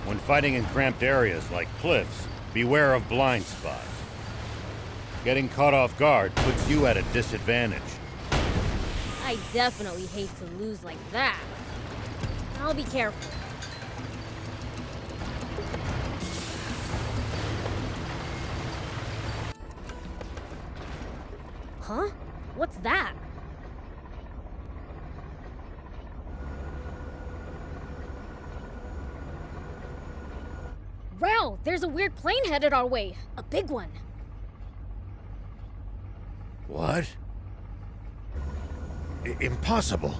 When fighting in cramped areas like cliffs, beware of blind spots. Getting caught off guard puts you at a disadvantage. I definitely hate to lose like that. I'll be careful. Huh? What's that? Wow, there's a weird plane headed our way. A big one. What? Impossible.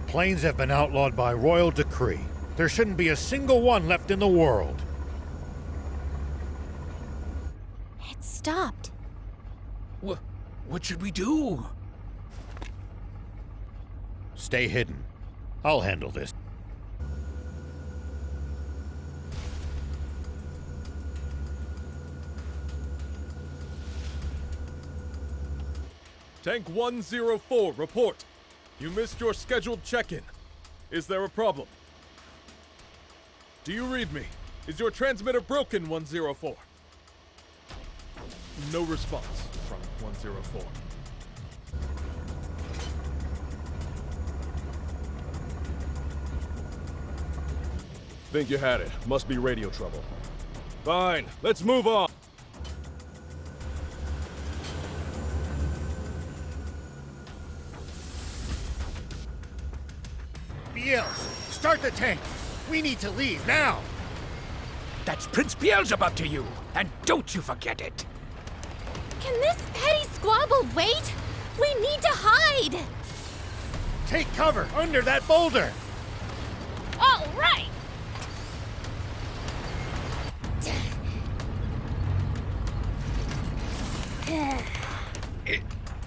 Planes have been outlawed by royal decree. There shouldn't be a single one left in the world. It stopped. What should we do? Stay hidden. I'll handle this. Tank 104, report. You missed your scheduled check-in. Is there a problem? Do you read me? Is your transmitter broken, 104? No response from 104. Think you had it. Must be radio trouble. Fine, let's move on. Start the tank! We need to leave now! That's Prince Beelzebub to you, and don't you forget it! Can this petty squabble wait? We need to hide! Take cover under that boulder! All right!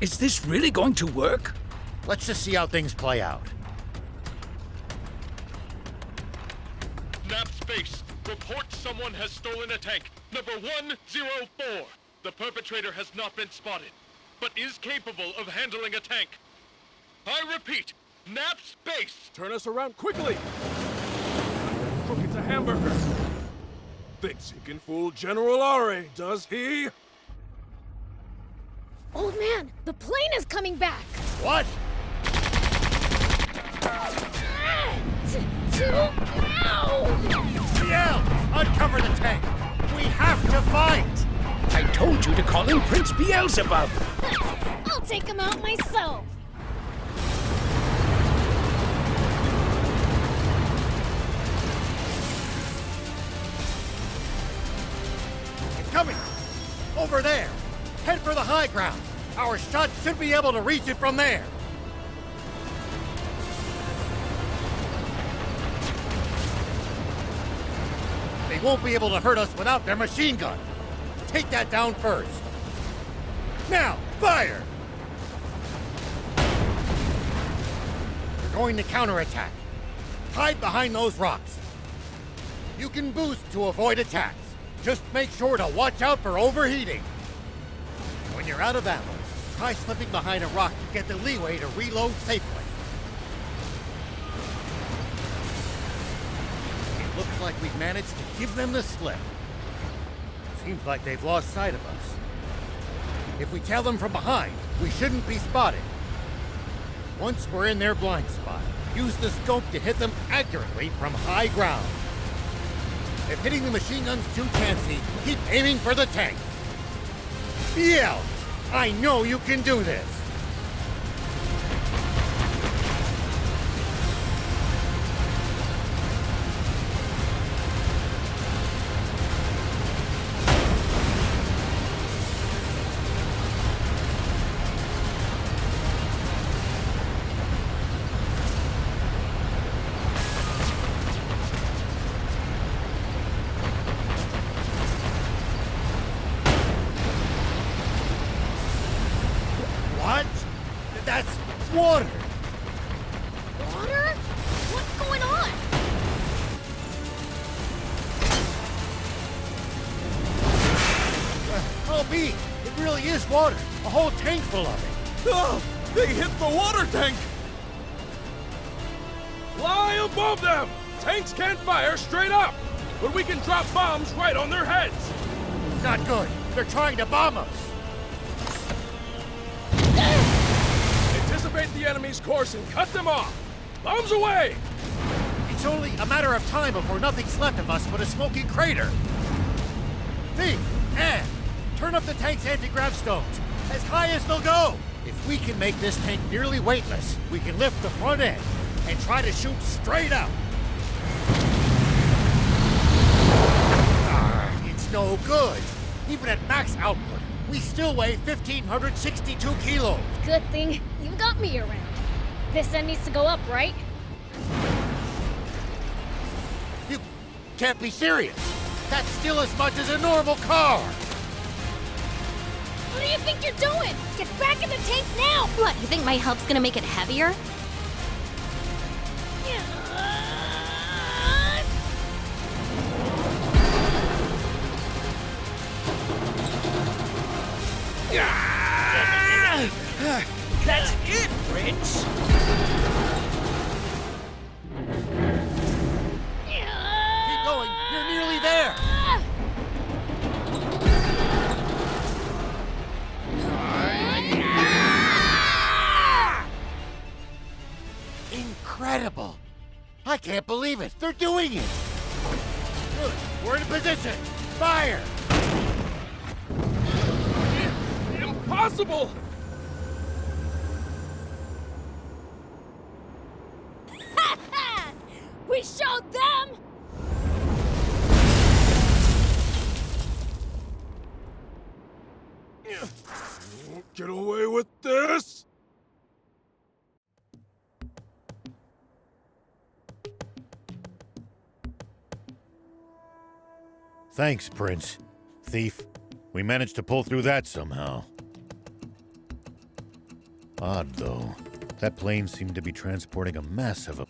Is this really going to work? Let's just see how things play out. Space. Report someone has stolen a tank. Number 104. The perpetrator has not been spotted, but is capable of handling a tank. I repeat, Nap Space. Turn us around quickly. Crooked a hamburger. Thinks he can fool General Ari, does he? Old man, the plane is coming back. What? Biel, uncover the tank. We have to fight. I told you to call him Prince Beelzebub. I'll take him out myself. It's coming. Over there. Head for the high ground. Our shot should be able to reach it from there. They won't be able to hurt us without their machine gun. Take that down first. Now, fire! We're going to counterattack. Hide behind those rocks. You can boost to avoid attacks. Just make sure to watch out for overheating. When you're out of ammo, try slipping behind a rock to get the leeway to reload safely. Looks like we've managed to give them the slip. Seems like they've lost sight of us. If we tail them from behind, we shouldn't be spotted. Once we're in their blind spot, use the scope to hit them accurately from high ground. If hitting the machine gun's too chancy, keep aiming for the tank. Biel, I know you can do this. What? That's water! Water? What's going on? I'll be. It really is water. A whole tank full of it. Oh, They hit the water tank! Fly above them! Tanks can't fire straight up, but we can drop bombs right on their heads! Not good. They're trying to bomb us. Anticipate the enemy's course and cut them off! Bombs away! It's only a matter of time before nothing's left of us but a smoking crater. Think, and turn up the tank's anti-grav stones as high as they'll go. If we can make this tank nearly weightless, we can lift the front end and try to shoot straight out. It's no good. Even at max output, we still weigh 1,562 kilos. Good thing you got me around. This end needs to go up, right? You can't be serious. That's still as much as a normal car. What do you think you're doing? Get back in the tank now! What, you think my help's gonna make it heavier? That's it, Prince! Keep going. You're nearly there. Incredible. I can't believe it. They're doing it. Good. We're in position. Fire. Impossible! We showed them! Get away with this! Thanks, Prince. Thief. We managed to pull through that somehow. Odd, though. That plane seemed to be transporting a massive...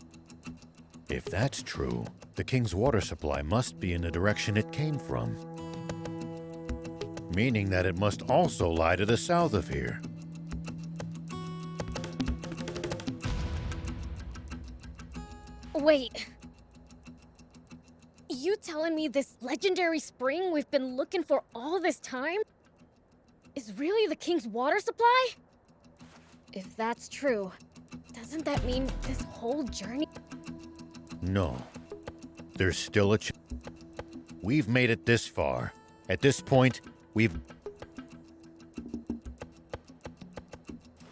If that's true, the king's water supply must be in the direction it came from. Meaning that it must also lie to the south of here. Wait. You telling me this legendary spring we've been looking for all this time is really the king's water supply? If that's true, doesn't that mean this whole journey... No. There's still a We've made it this far. At this point, we've...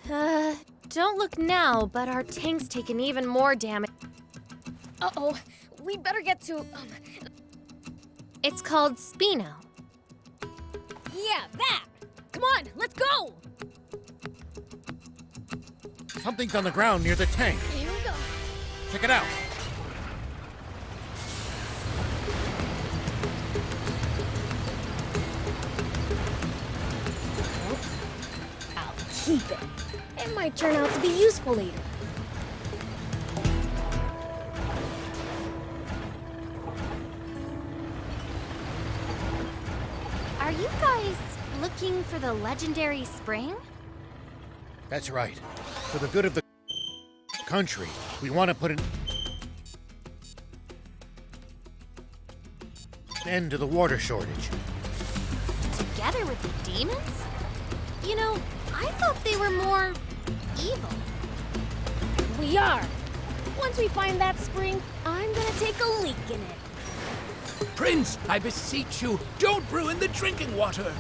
Don't look now, but our tank's taken even more damage. Uh-oh. We better get to, It's called Spino. Yeah, that! Come on, let's go! Something's on the ground near the tank. Here we go. Check it out. I'll keep it. It might turn out to be useful later. Are you guys looking for the legendary spring? That's right. For the good of the country, we want to put an end to the water shortage. Together with the demons? You know, I thought they were more evil. We are. Once we find that spring, I'm gonna take a leak in it. Prince, I beseech you, don't ruin the drinking water!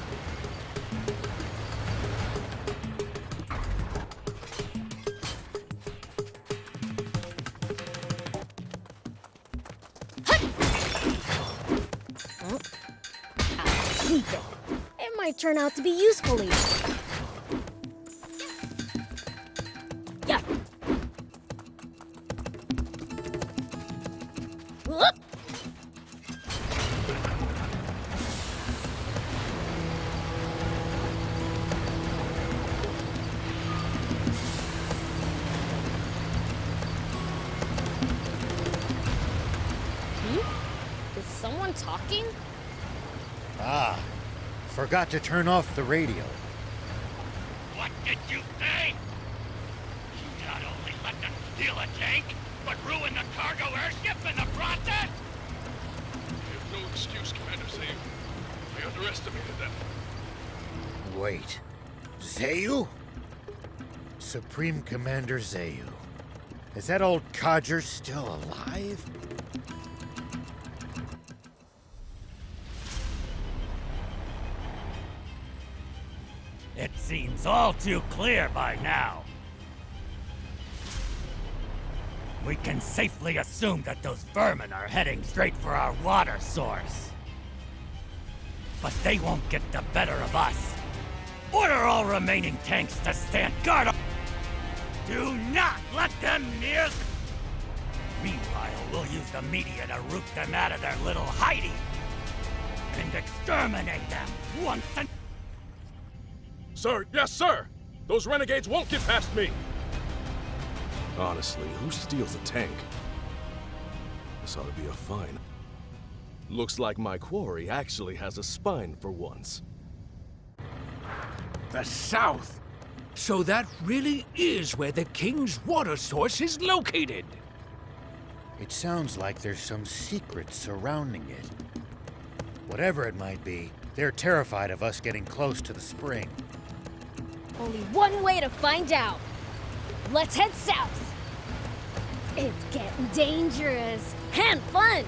I'll keep it. It might turn out to be useful later. Yeah. Whoop. Is someone talking? Ah, forgot to turn off the radio. What did you say? steal a tank, but ruin the cargo airship in the process? You have no excuse, Commander Zayu. I underestimated them. Wait. Zayu? Supreme Commander Zayu. Is that old codger still alive? It seems all too clear by now. We can safely assume that those vermin are heading straight for our water source. But they won't get the better of us. Order all remaining tanks to stand guard. Do not let them near. Meanwhile, we'll use the media to root them out of their little hidey and exterminate them once and. Sir, yes, sir! Those renegades won't get past me! Honestly, who steals a tank? This ought to be a fine. Looks like my quarry actually has a spine for once. The south. So that really is where the king's water source is located. It sounds like there's some secret surrounding it. Whatever it might be, they're terrified of us getting close to the spring. Only one way to find out. Let's head south. It's getting dangerous and fun.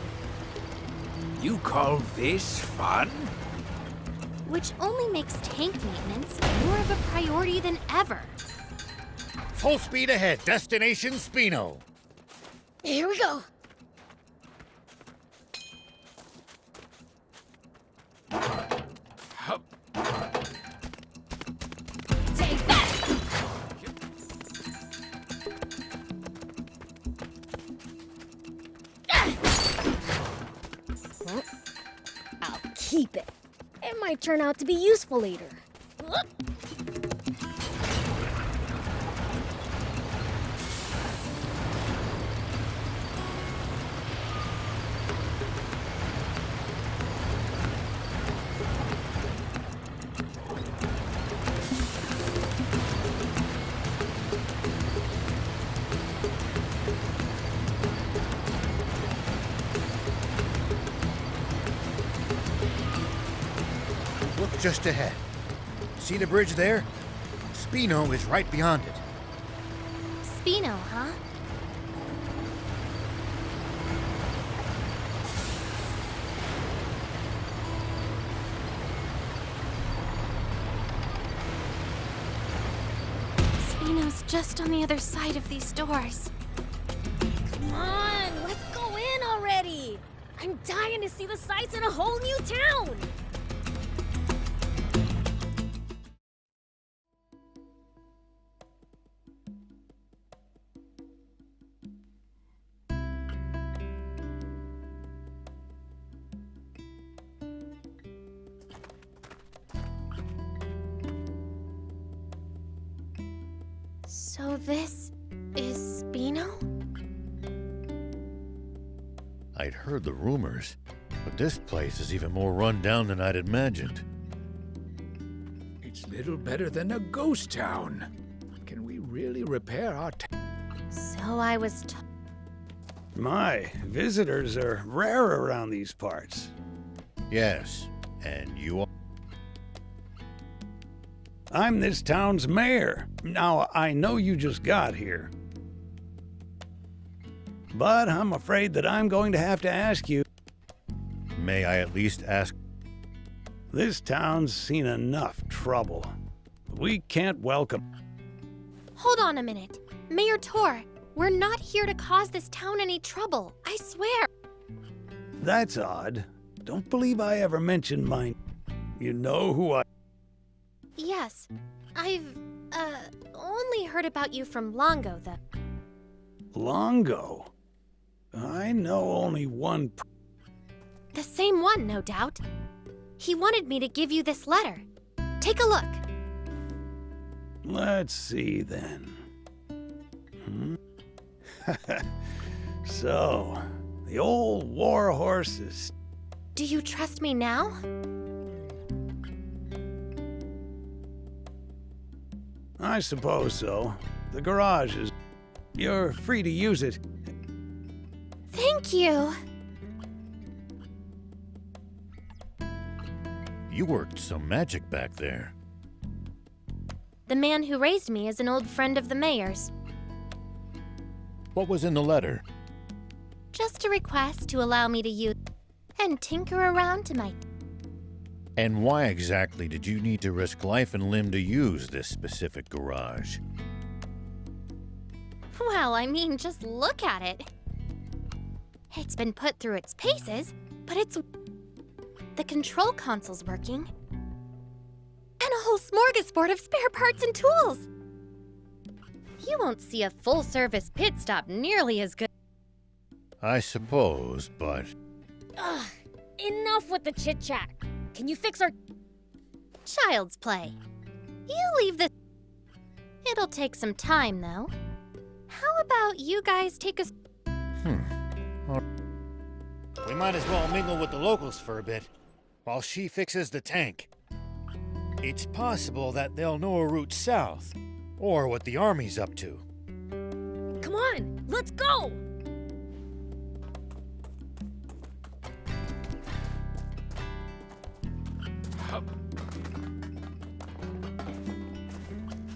You call this fun? Which only makes tank maintenance more of a priority than ever. Full speed ahead, destination Spino. Here we go. Take that! Huh? I'll keep it. It might turn out to be useful later. Look just ahead. See the bridge there? Spino is right beyond it. Spino, huh? Spino's just on the other side of these doors. Come on, let's go in already. I'm dying to see the sights in a whole new town. So this is Spino? I'd heard the rumors, but this place is even more run down than I'd imagined. It's little better than a ghost town. Can we really repair our So I was My, visitors are rare around these parts. Yes, and you are. I'm this town's mayor. Now, I know you just got here. But I'm afraid that I'm going to have to ask you. May I at least ask? This town's seen enough trouble. We can't welcome. Hold on a minute. Mayor Tor, we're not here to cause this town any trouble. I swear. That's odd. Don't believe I ever mentioned mine. You know who I... Yes, I've, only heard about you from Longo, Longo. I know only one... the same one, no doubt. He wanted me to give you this letter. Take a look. Let's see, then. So, the old war horse is... Do you trust me now? I suppose so. The garage is... You're free to use it. Thank you. You worked some magic back there. The man who raised me is an old friend of the mayor's. What was in the letter? Just a request to allow me to use and tinker around to my... And why exactly did you need to risk life and limb to use this specific garage? Well, I mean, just look at it. It's been put through its paces, but it's... The control console's working. And a whole smorgasbord of spare parts and tools. You won't see a full-service pit stop nearly as good. I suppose, but... Ugh, enough with the chit-chat. Can you fix our... Child's play. You leave the... It'll take some time, though. How about you guys take a... We might as well mingle with the locals for a bit, while she fixes the tank. It's possible that they'll know a route south, or what the army's up to. Come on, let's go!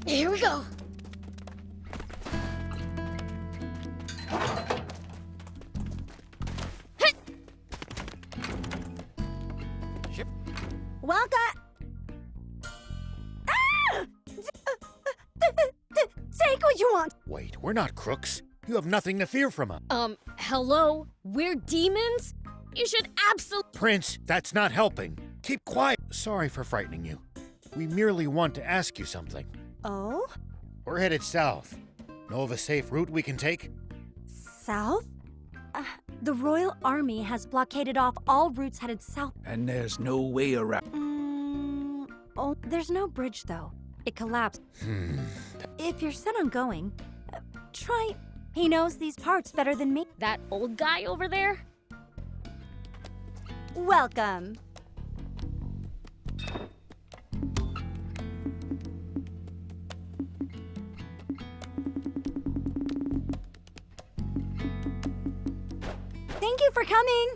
Here we go. Welcome. Take what you want. Wait, we're not crooks. You have nothing to fear from us. Hello? We're demons? You should absolutely... Prince, that's not helping. Keep quiet. Sorry for frightening you. We merely want to ask you something. Oh? We're headed south. Know of a safe route we can take? South? The Royal Army has blockaded off all routes headed south. And there's no way around. Oh, there's no bridge, though. It collapsed. If you're set on going, try... He knows these parts better than me. That old guy over there? Welcome. Thank you for coming.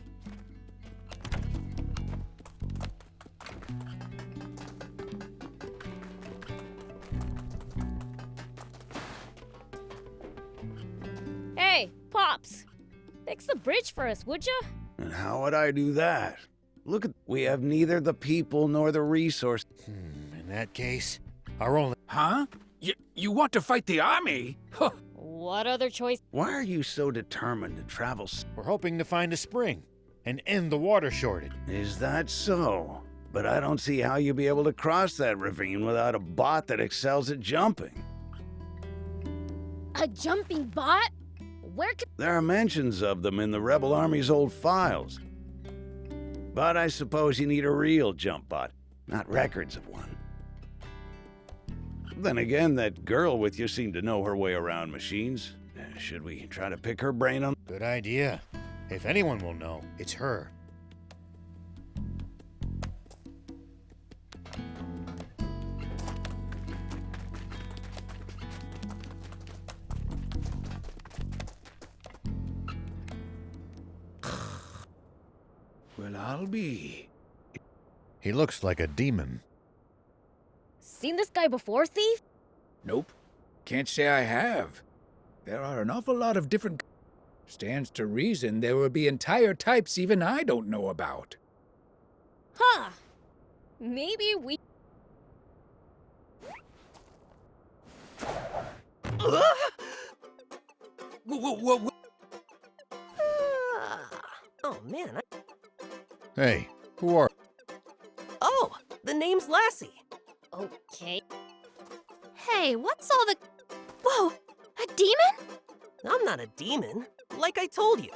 Hey, Pops. Fix the bridge for us, would ya? And how would I do that? Look at... We have neither the people nor the resource. In that case, our only... Huh? You want to fight the army? Huh. What other choice? Why are you so determined to travel? We're hoping to find a spring and end the water shortage. Is that so? But I don't see how you'll be able to cross that ravine without a bot that excels at jumping. A jumping bot? Where could... There are mentions of them in the Rebel Army's old files. But I suppose you need a real jump bot, not records of one. Then again, that girl with you seemed to know her way around machines. Should we try to pick her brain on... Good idea. If anyone will know, it's her. Well, I'll be. He looks like a demon. Seen this guy before, Thief? Nope. Can't say I have. There are an awful lot of different... Stands to reason there will be entire types even I don't know about. Huh. Maybe we... Whoa. Oh, man. Hey, who are... Oh, the name's Lassie. Okay. Hey, what's all the... Whoa, a demon? I'm not a demon, like I told you.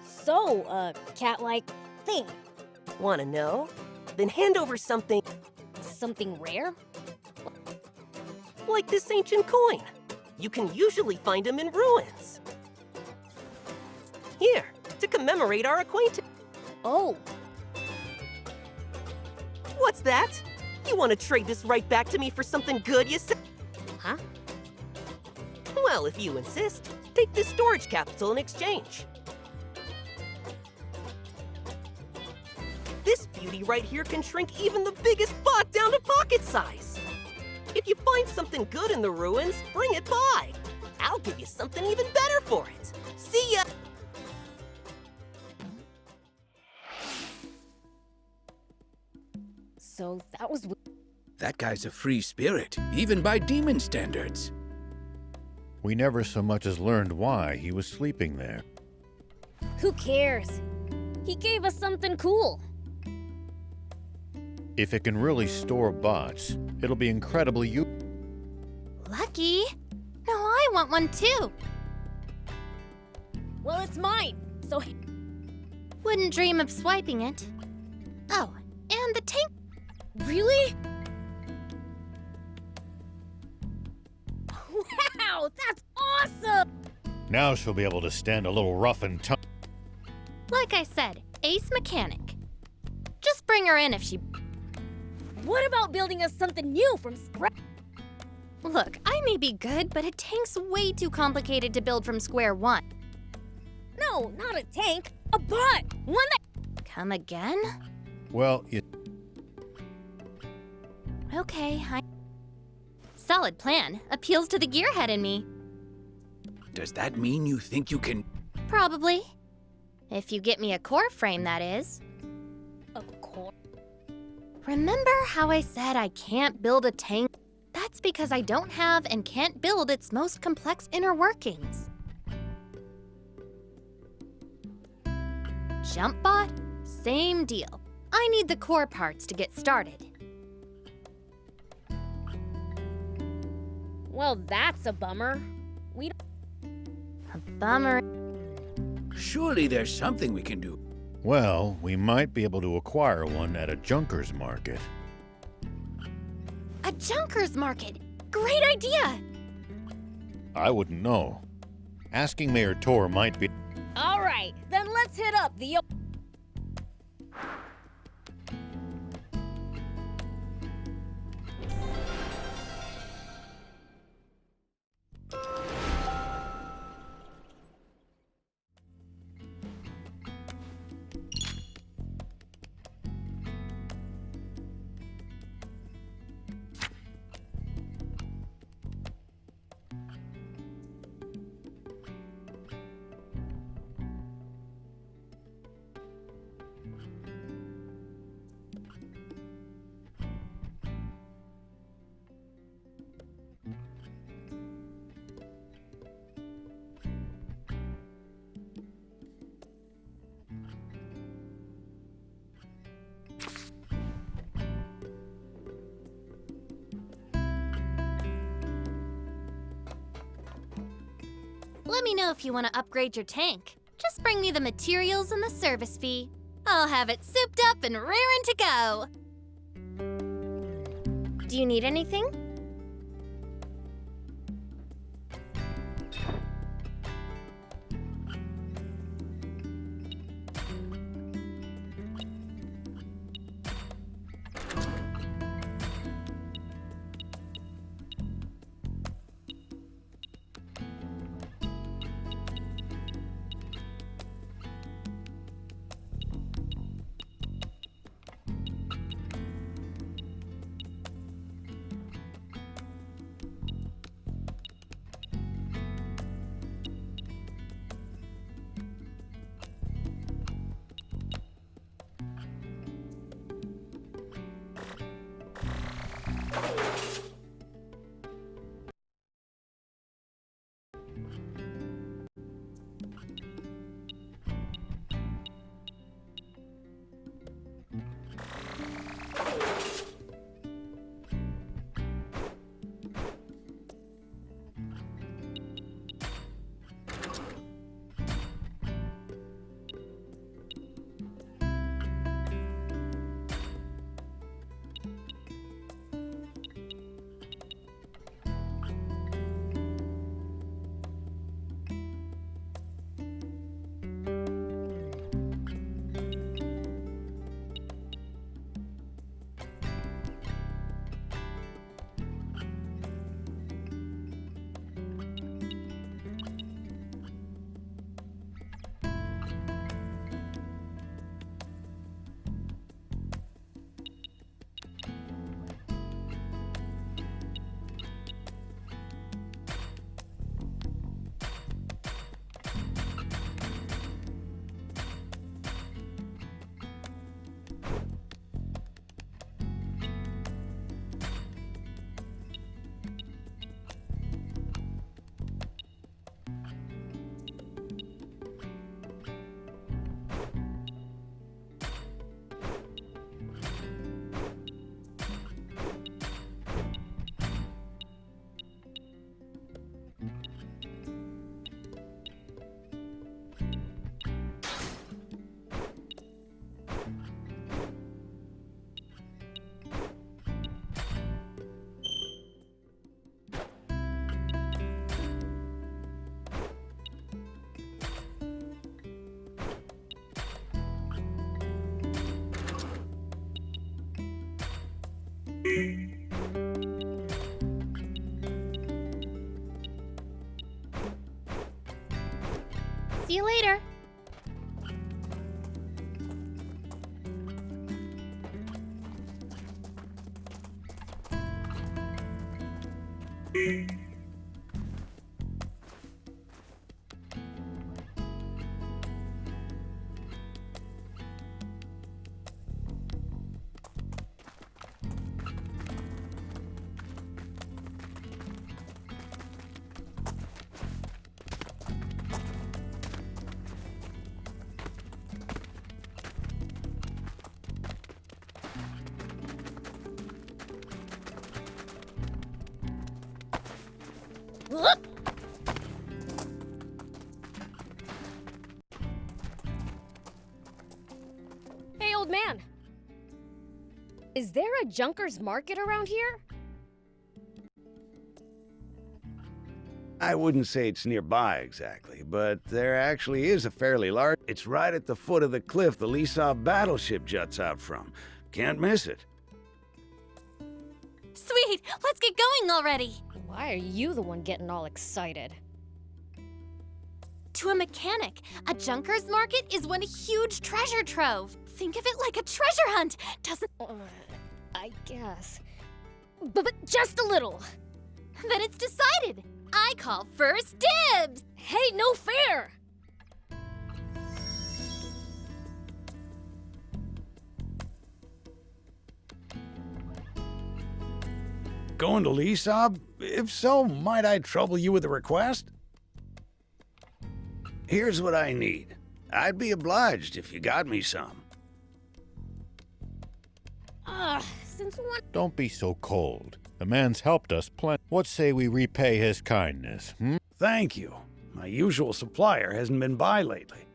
So, cat-like thing. Want to know? Then hand over something Something rare? like this ancient coin. You can usually find them in ruins. Here, to commemorate our acquaintance. Oh, What's that? You want to trade this right back to me for something good, you say? huh? Well, if you insist, take this storage capsule in exchange. This beauty right here can shrink even the biggest bot down to pocket size. If you find something good in the ruins, bring it by. I'll give you something even better for it. See ya! So that was... That guy's a free spirit, even by demon standards. We never so much as learned why he was sleeping there. Who cares? He gave us something cool. If it can really store bots, it'll be incredibly Lucky? No, I want one too. Well, it's mine, so... Wouldn't dream of swiping it. Oh, and the tank. Really? Wow, that's awesome! Now she'll be able to stand a little rough and tough. Like I said, ace mechanic. Just bring her in if she... What about building us something new from scratch? Look, I may be good, but a tank's way too complicated to build from square one. No, not a tank. A bot! One that... Come again? Well, Okay, Solid plan. Appeals to the gearhead in me. Does that mean you think you can... Probably. If you get me a core frame, that is. A core? Remember how I said I can't build a tank? That's because I don't have and can't build its most complex inner workings. JumpBot? Same deal. I need the core parts to get started. Well, that's a bummer. A bummer. Surely there's something we can do. well, we might be able to acquire one at a junker's market. A junker's market! Great idea! I wouldn't know. Asking Mayor Tor might be... All right, then let's hit up the... Let me know if you want to upgrade your tank. Just bring me the materials and the service fee. I'll have it souped up and raring to go. Do you need anything? See you later. Whoop! Hey, old man. Is there a junker's market around here? I wouldn't say it's nearby exactly, but there actually is a fairly large... It's right at the foot of the cliff the Lisov battleship juts out from. Can't miss it. Sweet, let's get going already. Why are you the one getting all excited? To a mechanic, a junker's market is one huge treasure trove. Think of it like a treasure hunt, doesn't... I guess. But just a little. Then it's decided. I call first dibs. Hey, no fair! Going to Lisov? If so, might I trouble you with a request? Here's what I need. I'd be obliged if you got me some. Since when? Don't be so cold. The man's helped us plenty. What say we repay his kindness, Thank you. My usual supplier hasn't been by lately.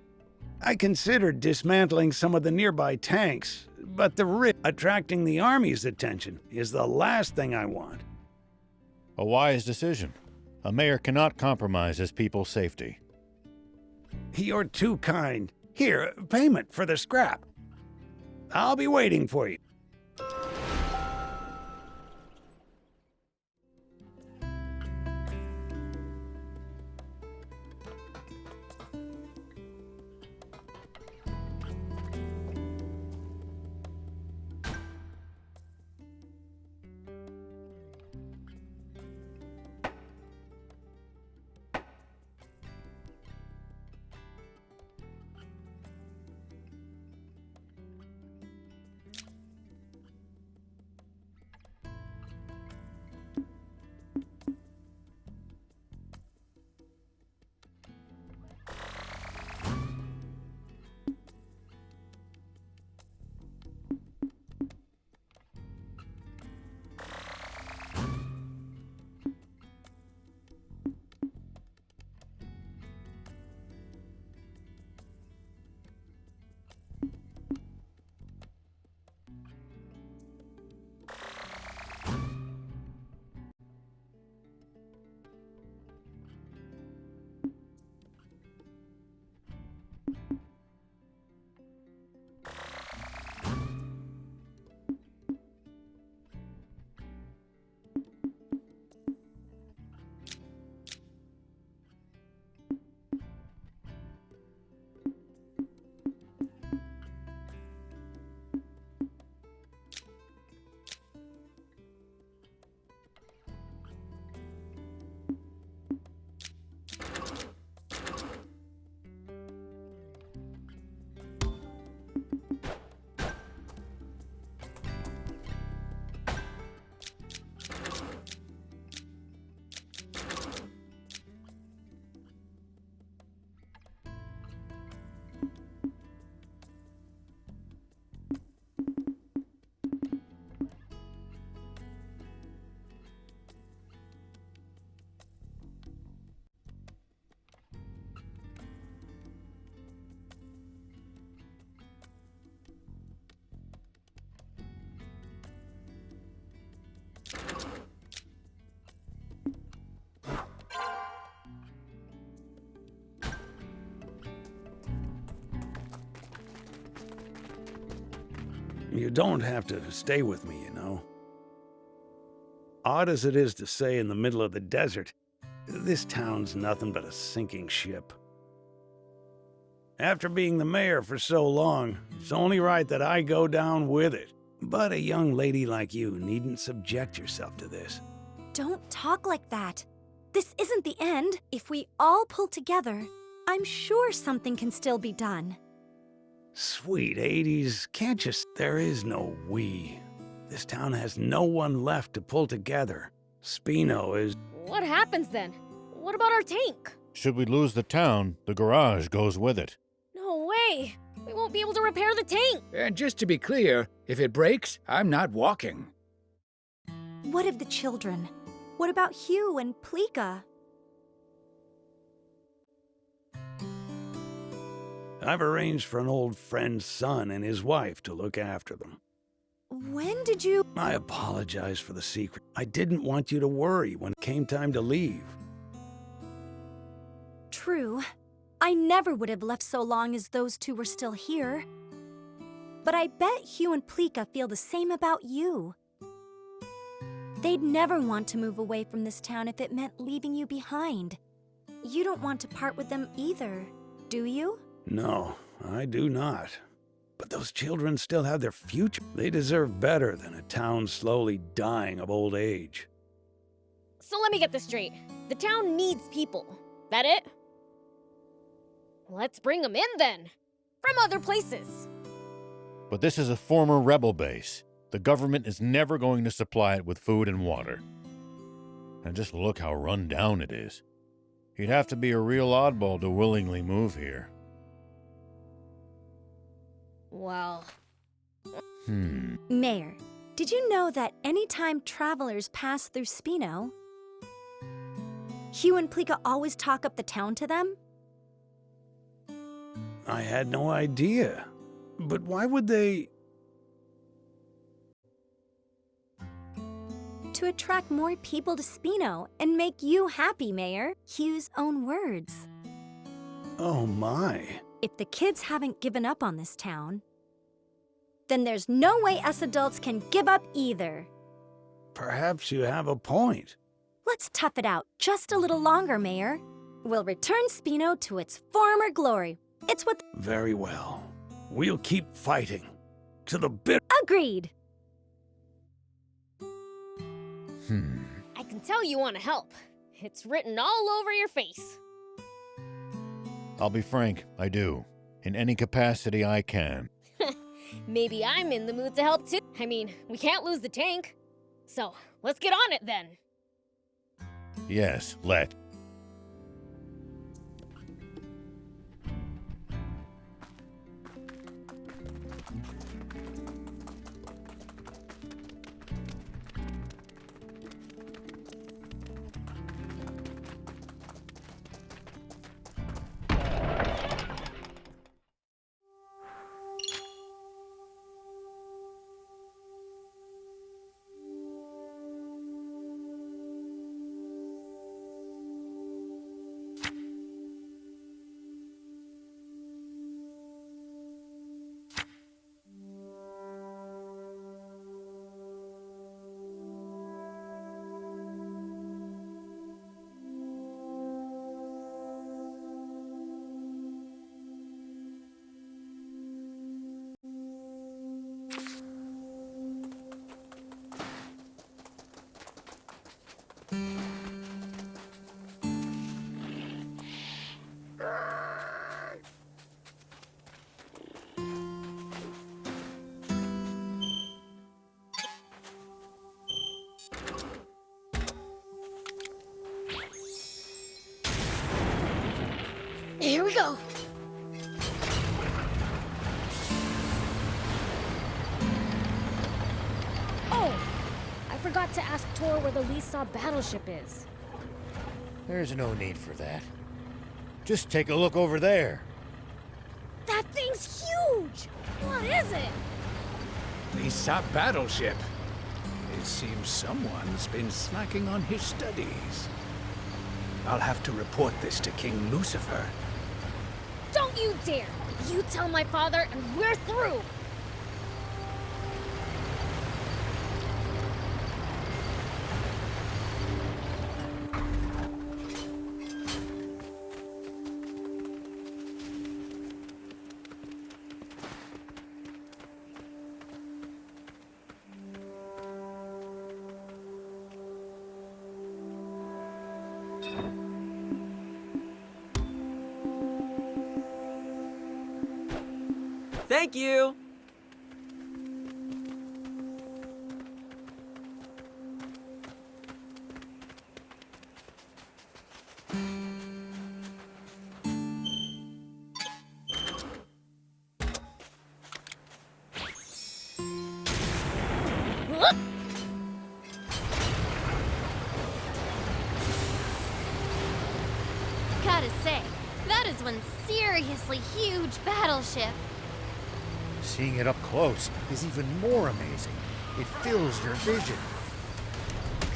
I considered dismantling some of the nearby tanks, but the risk attracting the Army's attention is the last thing I want. A wise decision. A mayor cannot compromise his people's safety. You're too kind. Here, payment for the scrap. I'll be waiting for you. You don't have to stay with me, you know. Odd as it is to say in the middle of the desert, this town's nothing but a sinking ship. After being the mayor for so long, it's only right that I go down with it. But a young lady like you needn't subject yourself to this. Don't talk like that. This isn't the end. If we all pull together, I'm sure something can still be done. Sweet 80s, can't you there is no we. This town has no one left to pull together. Spino is... What happens then? What about our tank? Should we lose the town, the garage goes with it. No way! We won't be able to repair the tank! And just to be clear, if it breaks, I'm not walking. What of the children? What about Hugh and Plika? I've arranged for an old friend's son and his wife to look after them. When did you... I apologize for the secret. I didn't want you to worry when it came time to leave. True. I never would have left so long as those two were still here. But I bet Hugh and Plika feel the same about you. They'd never want to move away from this town if it meant leaving you behind. You don't want to part with them either, do you? No, I do not. But those children still have their future. They deserve better than a town slowly dying of old age. So let me get this straight. The town needs people. That it? Let's bring them in then. From other places. But this is a former rebel base. The government is never going to supply it with food and water. And just look how run down it is. You'd have to be a real oddball to willingly move here. Well... Mayor, did you know that anytime travelers pass through Spino, Hugh and Plika always talk up the town to them? I had no idea. But why would they... To attract more people to Spino and make you happy, Mayor. Hugh's own words. Oh my. If the kids haven't given up on this town, then there's no way us adults can give up either. Perhaps you have a point. Let's tough it out just a little longer, Mayor. We'll return Spino to its former glory. It's what... Very well. We'll keep fighting. To the bit... Agreed. I can tell you want to help. It's written all over your face. I'll be frank, I do. In any capacity I can. Maybe I'm in the mood to help too. I mean, we can't lose the tank. So, let's get on it then. Yes, let. Here we go. Oh, I forgot to ask Tor where the Lisa battleship is. There's no need for that. Just take a look over there. That thing's huge! What is it? Lisa battleship. It seems someone's been slacking on his studies. I'll have to report this to King Lucifer. Don't you dare! You tell my father and we're through! Thank you! Whoop! Gotta say, that is one seriously huge battleship. Seeing it up close is even more amazing. It fills your vision.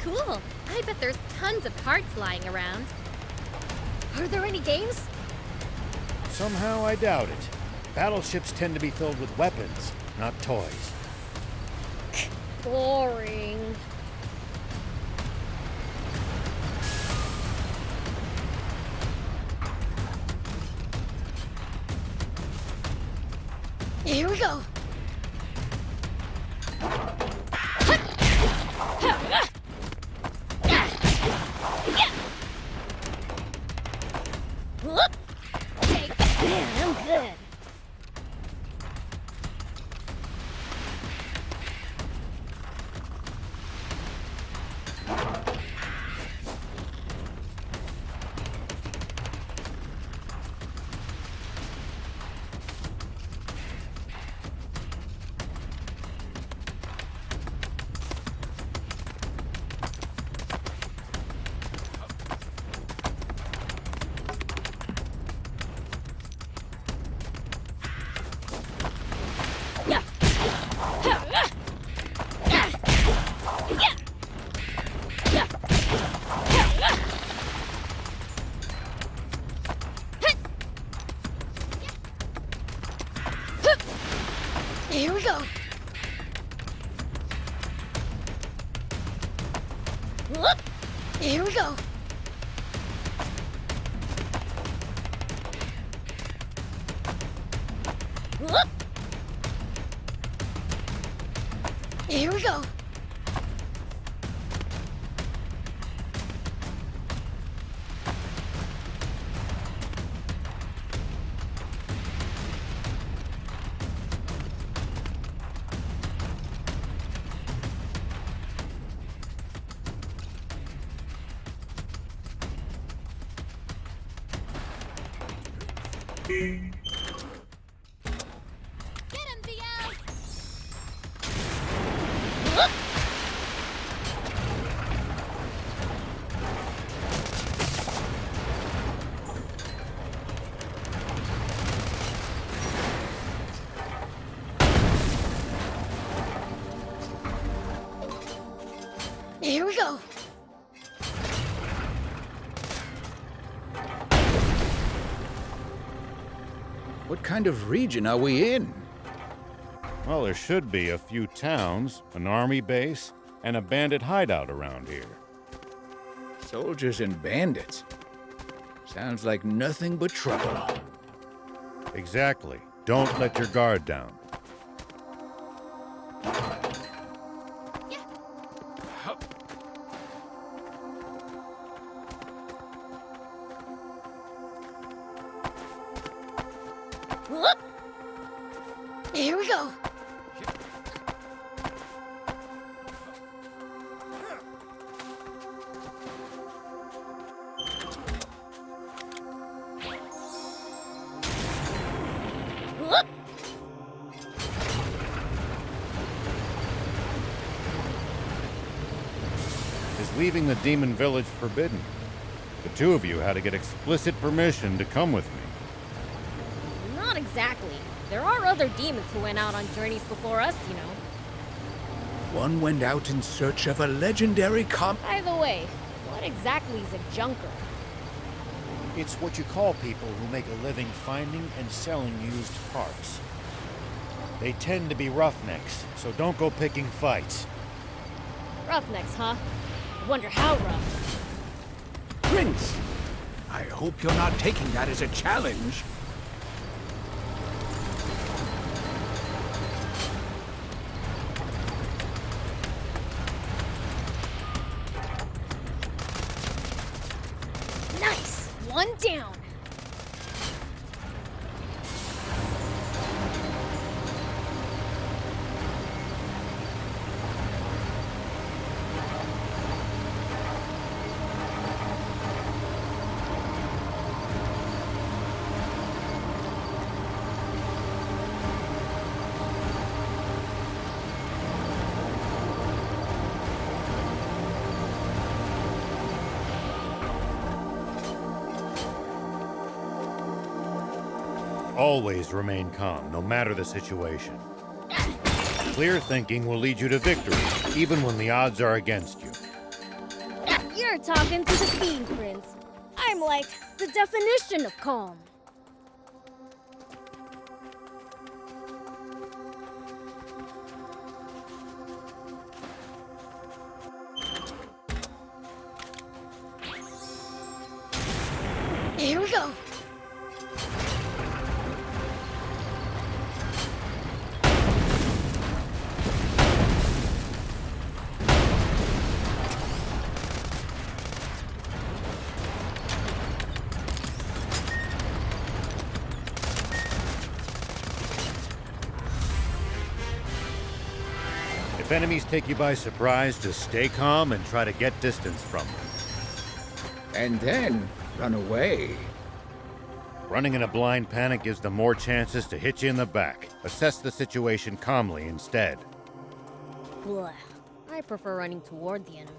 Cool. I bet there's tons of parts lying around. Are there any games? Somehow I doubt it. Battleships tend to be filled with weapons, not toys. Boring. Here we go. Whoop! Take that. Man, I'm good. Here we go. Whoop! Here we go. Whoop! Here we go. Get him, Diaz! Whoop! Here we go. What kind of region are we in? Well, there should be a few towns, an army base, and a bandit hideout around here. Soldiers and bandits. Sounds like nothing but trouble. Exactly. Don't let your guard down. Whoop! Here we go. Whoop! Is leaving the demon village forbidden? The two of you had to get explicit permission to come with me. Not exactly. There are other demons who went out on journeys before us, you know. One went out in search of a legendary By the way, what exactly is a junker? It's what you call people who make a living finding and selling used parts. They tend to be roughnecks, so don't go picking fights. Roughnecks, huh? I wonder how rough. Prince! I hope you're not taking that as a challenge. Nice! One down. Always remain calm, no matter the situation. Clear thinking will lead you to victory, even when the odds are against you. You're talking to the Fiend Prince. I'm like the definition of calm. Here we go. If enemies take you by surprise, just stay calm and try to get distance from them. And then run away. Running in a blind panic gives them more chances to hit you in the back. Assess the situation calmly instead. Blah. I prefer running toward the enemy.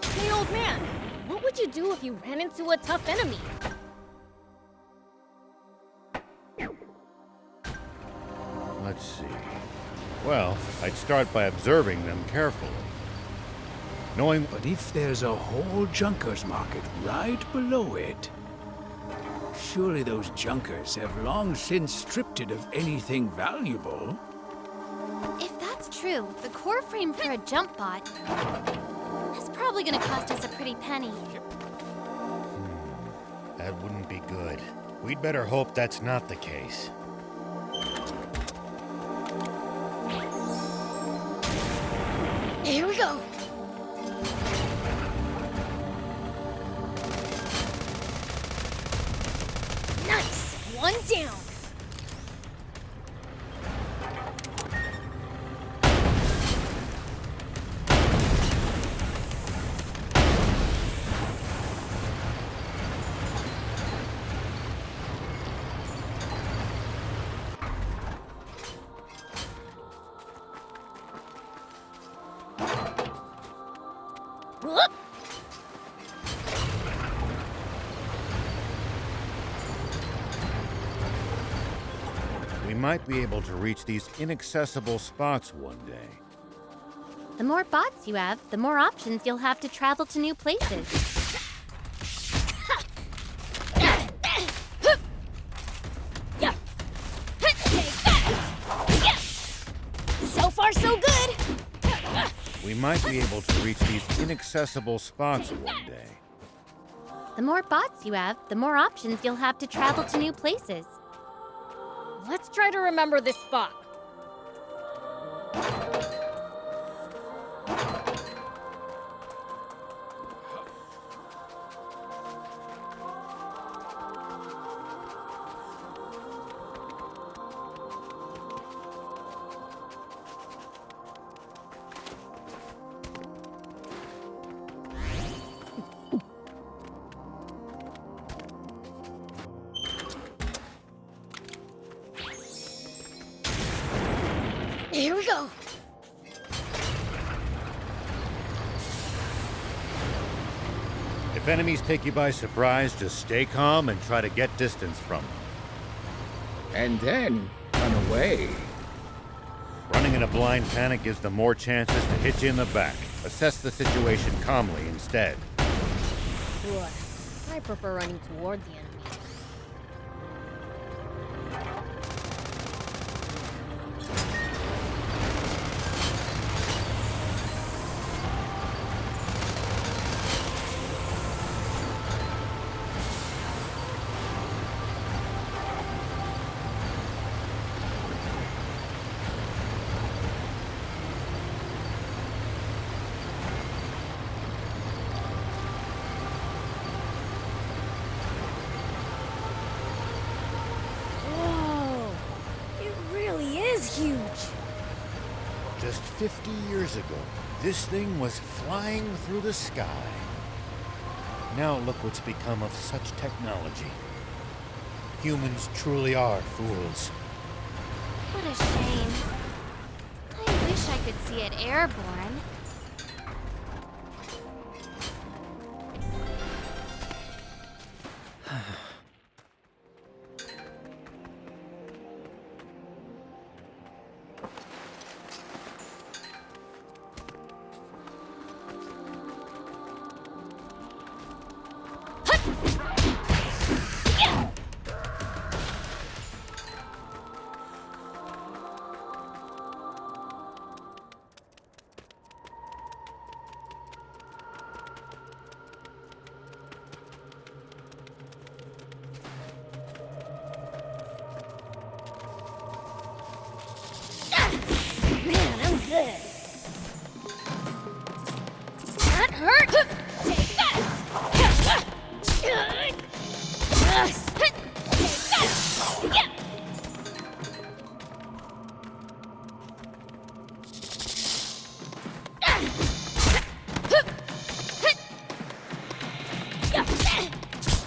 Hey, old man, what would you do if you ran into a tough enemy? Let's see. Well, I'd start by observing them carefully. Knowing... But if there's a whole junker's market right below it, surely those junkers have long since stripped it of anything valuable. If that's true, the core frame for a jump bot is probably gonna cost us a pretty penny. That wouldn't be good. We'd better hope that's not the case. Here we go. Nice! One down. Whoop! We might be able to reach these inaccessible spots one day. The more bots you have, the more options you'll have to travel to new places. Yeah. So far, so good. We might be able to reach these inaccessible spots one day. The more bots you have, the more options you'll have to travel to new places. Let's try to remember this spot. Here we go. If enemies take you by surprise, just stay calm and try to get distance from them. And then run away. Running in a blind panic gives them more chances to hit you in the back. Assess the situation calmly instead. Boy, I prefer running toward the enemy. huge. Just 50 years ago, this thing was flying through the sky. Now look what's become of such technology. Humans truly are fools. What a shame. I wish I could see it airborne. Man, I'm good. That hurt! Take that! Take that!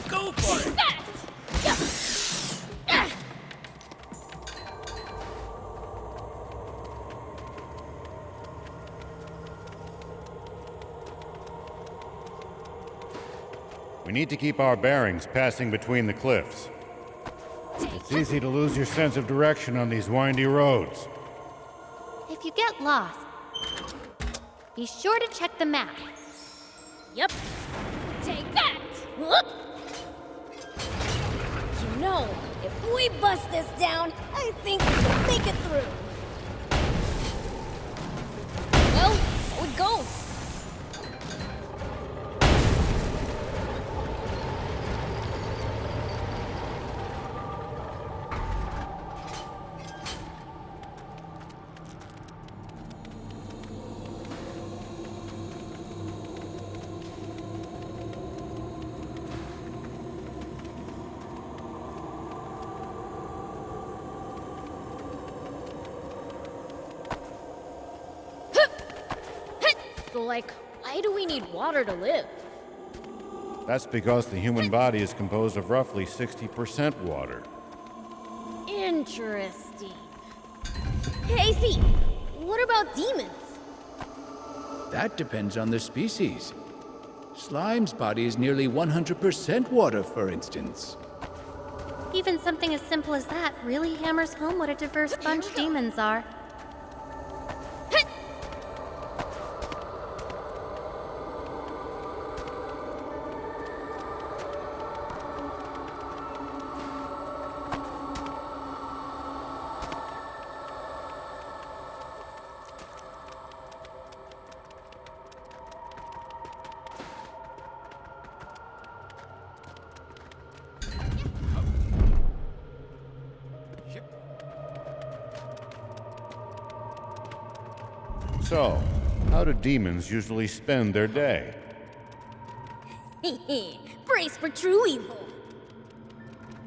Go for it! We need to keep our bearings passing between the cliffs. It's easy to lose your sense of direction on these windy roads. If you get lost, be sure to check the map. Yep. Take that! Whoop! You know, if we bust this down, I think we can make it through. Well, so it goes. So, like, why do we need water to live? That's because the human body is composed of roughly 60% water. Interesting. Hey, Thief, what about demons? That depends on the species. Slime's body is nearly 100% water, for instance. Even something as simple as that really hammers home what a diverse bunch demons are. So, how do demons usually spend their day? Brace for true evil.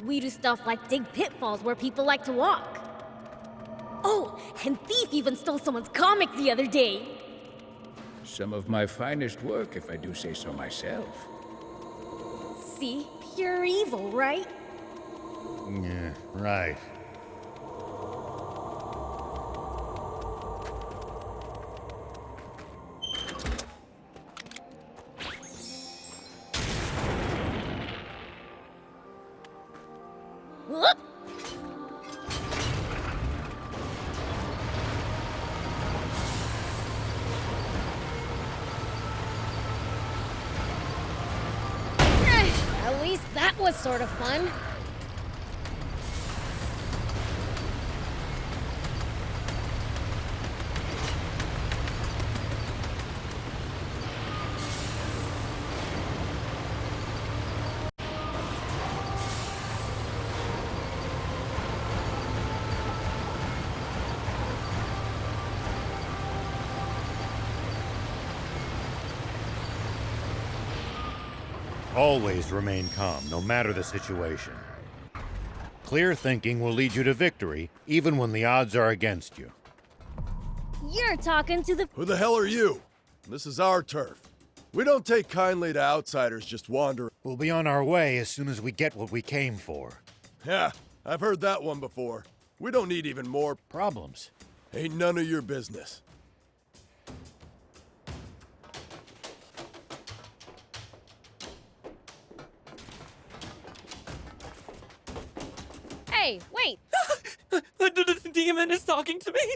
We do stuff like dig pitfalls where people like to walk. Oh, and Thief even stole someone's comic the other day. Some of my finest work, if I do say so myself. See? Pure evil, right? Yeah, right. Whoop! At least that was sort of fun. Always remain calm, no matter the situation. Clear thinking will lead you to victory, even when the odds are against you. You're talking to the... Who the hell are you? This is our turf. We don't take kindly to outsiders just wandering. We'll be on our way as soon as we get what we came for. Yeah, I've heard that one before. We don't need even more Problems? Ain't none of your business. Hey, wait! The demon is talking to me!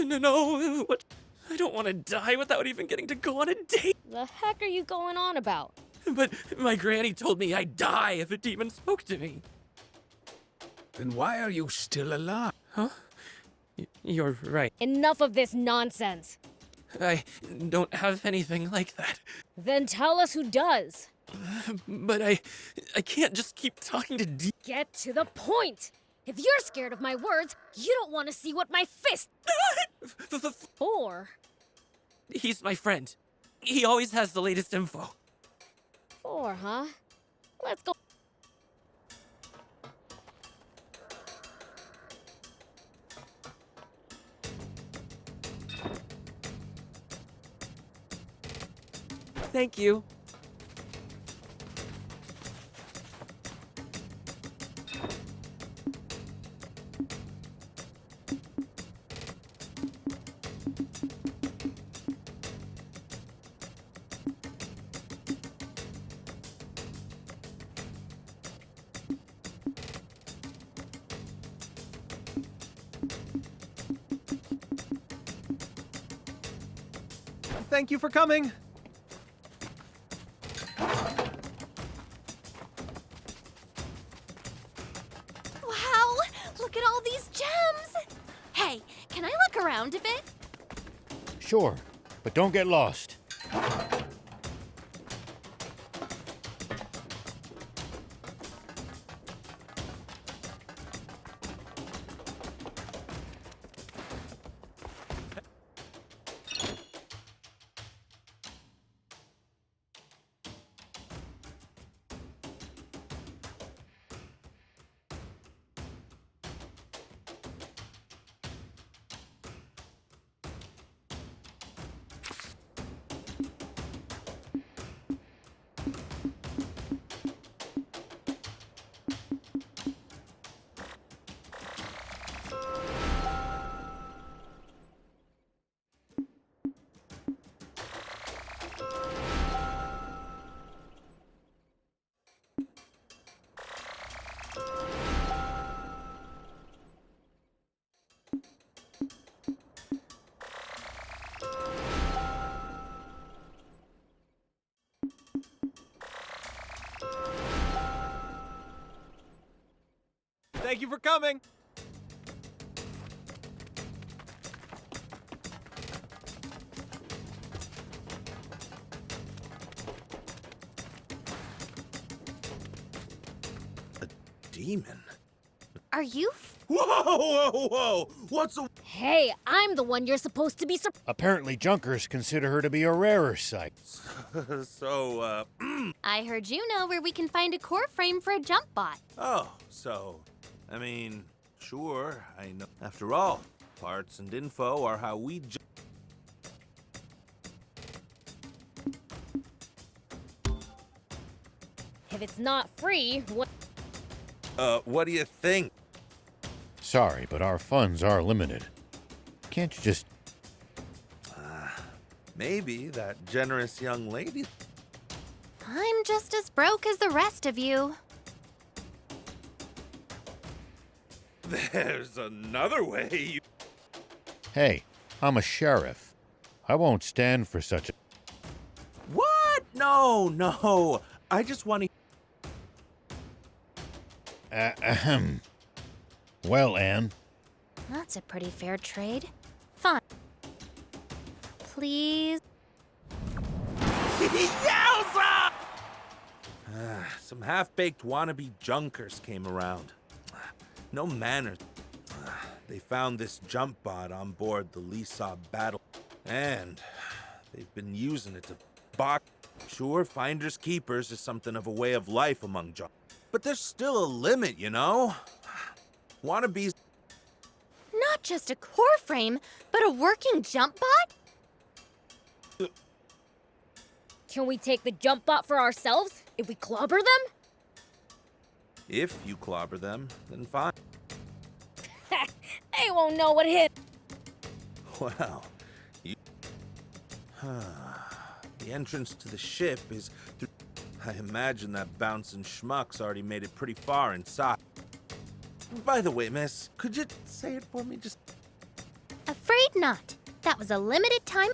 No, what? I don't want to die without even getting to go on a date! The heck are you going on about? But my granny told me I'd die if a demon spoke to me. Then why are you still alive? Huh? You're right. Enough of this nonsense. I don't have anything like that. Then tell us who does. But I can't just keep talking to Get to the point! If you're scared of my words, you don't want to see what my fist... For? He's my friend. He always has the latest info. For, huh? Let's go. Thank you. Thank you for coming. Wow, look at all these gems! Hey, can I look around a bit? Sure, but don't get lost. Thank you for coming. A demon? Are you? Whoa, whoa, whoa! What's a... Hey, I'm the one you're supposed to be Apparently Junkers consider her to be a rarer sight. So, I heard you know where we can find a core frame for a jump bot. Oh, so, I mean, sure, I know. After all, parts and info are how we If it's not free, what... what do you think? Sorry, but our funds are limited. Can't you just... Maybe that generous young lady... I'm just as broke as the rest of you. There's another way you... Hey, I'm a sheriff. I won't stand for such a... What? No, no. I just want to... Ahem. Well, Anne. That's a pretty fair trade. Fine. Please? Yowza! Some half-baked wannabe junkers came around. No manners. They found this jump bot on board the Lisa battle, and they've been using it to box. Sure, finders keepers is something of a way of life among junkers, but there's still a limit, you know? Wannabes. Not just a core frame, but a working jump bot? Can we take the jump bot for ourselves if we clobber them? If you clobber them, then fine. They won't know what hit. Well, you... The entrance to the ship is through... I imagine that bouncing schmuck's already made it pretty far inside. By the way, miss, could you say it for me just... Afraid not. That was a limited time...